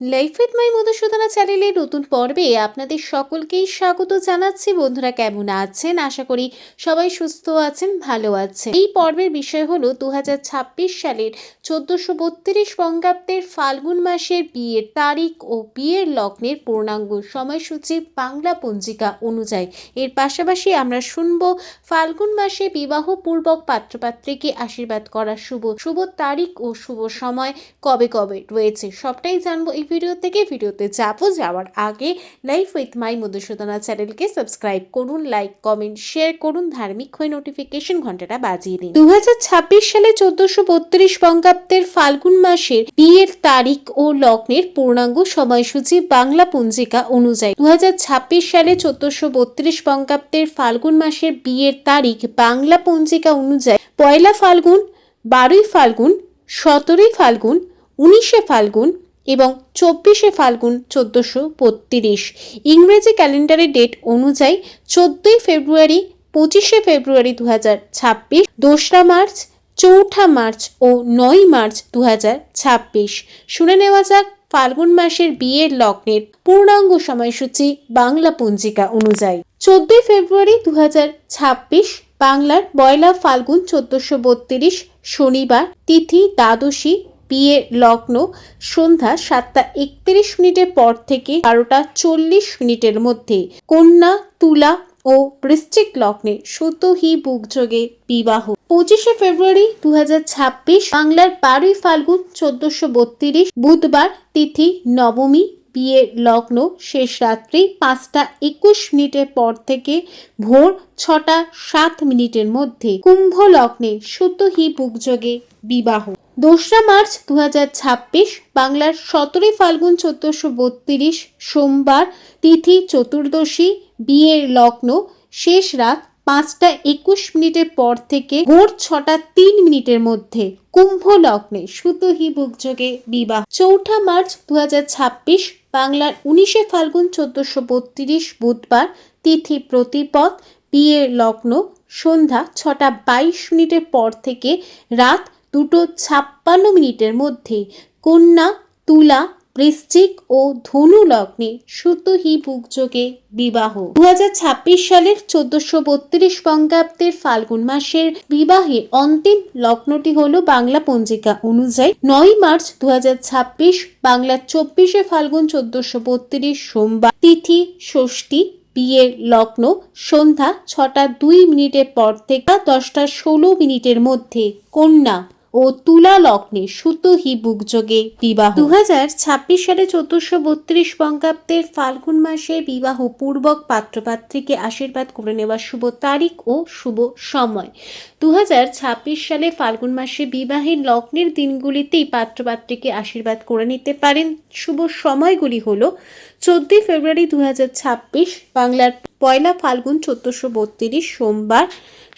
Life with my Madhusudana চ্যানেলের নতুন পর্বে আপনাদের সকলকেই স্বাগত জানাচ্ছি। বন্ধুরা কেমন আছেন? আশা করি সবাই সুস্থ আছেন, ভালো আছেন। এই পর্বের বিষয় হলো 2026 সালের 1432 বঙ্গাব্দের ফাল্গুন মাসের বিয়ের তারিখ ও বিয়ের লগ্নের পূর্ণাঙ্গ সময়সূচি বাংলা পঞ্জিকা অনুযায়ী। এর পাশাপাশি আমরা শুনব ফাল্গুন মাসে বিবাহপূর্বক পাত্রপাত্রীকে আশীর্বাদ করার শুভ তারিখ ও শুভ সময় কবে কবে রয়েছে, সবটাই জানবো এই ভিডিও থেকে। ভিডিওতে যাওয়ার আগে লাইফ উইথ মাই মধুসূদনা চ্যানেলকে সাবস্ক্রাইব করুন, লাইক কমেন্ট শেয়ার করুন, ধার্মিক হয়ে নোটিফিকেশন ঘন্টাটা বাজিয়ে দিন। 2026 সালে 1432 বঙ্গাব্দের ফাল্গুন মাসের বিয়ের তারিখ ও লগ্নের পূর্ণাঙ্গ সময়সূচি বাংলা পঞ্জিকা অনুযায়ী। 2026 সালে 1432 বঙ্গাব্দের ফাল্গুন মাসের বিয়ের তারিখ বাংলা পঞ্জিকা অনুযায়ী 1 ফাল্গুন, 12 ফাল্গুন, 17 ফাল্গুন, 19 ফাল্গুন এবং 24 ফাল্গুন 1432। ইংরেজি ক্যালেন্ডারের ডেট অনুযায়ী 14 ফেব্রুয়ারি, 25 ফেব্রুয়ারি 2026, 2 মার্চ, 4 মার্চ ও 9 মার্চ 2026। শুনে নেওয়া যাক ফাল্গুন মাসের বিয়ের লগ্নের পূর্ণাঙ্গ সময়সূচি বাংলা পঞ্জিকা অনুযায়ী। 14 ফেব্রুয়ারি 2026 বাংলার 1 ফাল্গুন 1432 শনিবার, তিথি দ্বাদশী, বিয়ের লগ্ন সন্ধ্যা 7টা 31 পর থেকে 12টা 40 মধ্যে। কন্যা, তুলা ও বৃশ্চিক লগ্নে সুতহি বুকযোগে বিবাহ। 25 ফেব্রুয়ারি 2026 বাংলার 12 ফাল্গুন 1432 বুধবার, তিথি নবমী, বিয়ের লগ্ন শেষ রাত্রি 5টা 21 পর থেকে ভোর 6টা 7 মধ্যে। কুম্ভ লগ্নে সুতহি বুকযোগে বিবাহ। 2 মার্চ 2026 বাংলার 17 ফাল্গুন 1432 সোমবার, তিথি চতুর্দশী, বিয়ের লগ্ন শেষ রাত 5টা 21 পর থেকে ভোর 6টা 3 মধ্যে। কুম্ভ লগ্নে সুতহি বুকযোগে বিবাহ। 4 মার্চ 2026 বাংলার 19 ফাল্গুন 1432 বুধবার, তিথি প্রতিপদ, বিয়ের লগ্ন সন্ধ্যা 6টা 22 পর থেকে রাত 2টা 56 মধ্যে। কন্যা, তুলা, বৃশ্চিক ও ধনু লগ্নে সুতহি বুকযোগে বিবাহ। 2026 সালের 1432 বঙ্গাব্দের ফাল্গুন মাসের বিবাহের অন্তিম লগ্নটি হলো বাংলা পঞ্জিকা অনুযায়ী 9 মার্চ 2026 বাংলার 24 ফাল্গুন 1432 সোমবার, তিথি ষষ্ঠী, বিয়ের লগ্ন সন্ধ্যা 6টা 2 পর থেকে 10টা 16 মধ্যে। কন্যা ও তুলা লগ্নে সুতহি বুকযোগে বিবাহ। 2026 সালে 1432 বঙ্গাব্দের ফাল্গুন মাসে বিবাহ পূর্বক পাত্রপাত্রীকে আশীর্বাদ করে নেওয়ার শুভ তারিখ ও শুভ সময়। 2026 সালে ফাল্গুন মাসে বিবাহের লগ্নের দিনগুলিতেই পাত্রপাত্রীকে আশীর্বাদ করে নিতে পারেন। শুভ সময়গুলি হলো 14 ফেব্রুয়ারি 2026 বাংলার 1 ফাল্গুন 1432 সোমবার।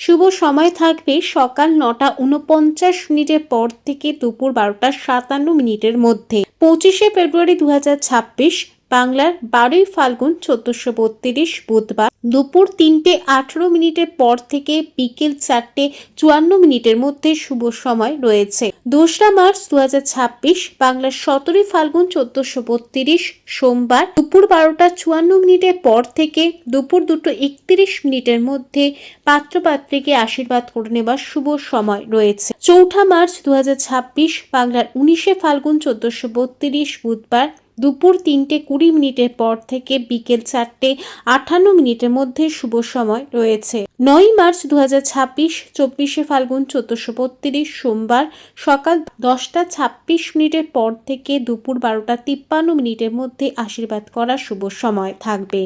শুভ সময় থাকবে সকাল 9টা 49 পর থেকে দুপুর 12টা 57 মধ্যে। 25 ফেব্রুয়ারি 2026 বাংলার 12 ফাল্গুন 1432 বুধবার, দুপুর 3টা 18 পর থেকে বিকেল 4টা 54 মধ্যে শুভ সময় রয়েছে। 2 মার্চ 2026 বাংলার 17 ফাল্গুন 1432 সোমবার, দুপুর 12টা 54 পর থেকে দুপুর 2টা 31 মধ্যে পাত্রপাত্রীকে আশীর্বাদ করে নেবার শুভ সময় রয়েছে। 4 মার্চ 2026 বাংলার 19 ফাল্গুন 1432 বুধবার, দুপুর 3টা 20 পর থেকে বিকেল 4টা 58 মধ্যে শুভ সময় রয়েছে। 9 মার্চ 2026 24 ফাল্গুন 1432 সোমবার, সকাল 10টা 26 পর থেকে দুপুর 12টা 53 মধ্যে আশীর্বাদ করার শুভ সময় থাকবে।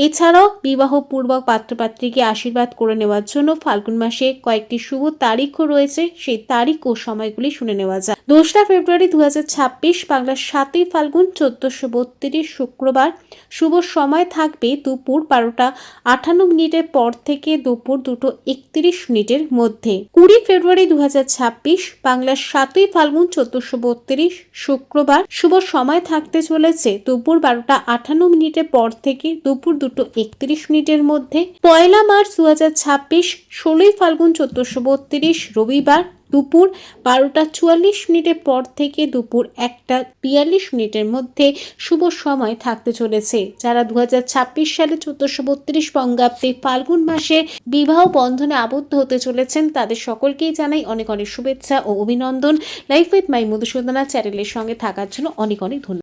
এছাড়াও বিবাহপূর্বক পাত্রপাত্রীকে আশীর্বাদ করে নেওয়ার জন্য ফাল্গুন মাসে কয়েকটি শুভ তারিখও রয়েছে, সেই তারিখ ও সময়গুলি শুনে নেওয়া যায়। 2 ফেব্রুয়ারি 2026 বাংলার 7 ফাল্গুন 1432 শুক্রবার, শুভ সময় থাকবে দুপুর 12টা 58 পর থেকে দুপুর 2টা 31 মধ্যে। 20 ফেব্রুয়ারি 2026 বাংলার 7 ফাল্গুন 1432 শুক্রবার, শুভ সময় থাকতে চলেছে দুপুর 12টা 58 পর থেকে দুপুর 2টা 31 মধ্যে। 1 মার্চ 2026 16 ফাল্গুন 1432 রবিবার, দুপুর 12:44 পর থেকে দুপুর 1:42 মধ্যে শুভ সময় থাকতে চলেছে। যারা 2026 সালে 1432 বঙ্গাব্দে ফাল্গুন মাসে বিবাহ বন্ধনে আবদ্ধ হতে চলেছেন তাদের সকলকেই জানাই অনেক অনেক শুভেচ্ছা ও অভিনন্দন। লাইফ উইথ মাই মধুসূদনা চ্যানেলের সঙ্গে থাকার জন্য অনেক অনেক ধন্যবাদ।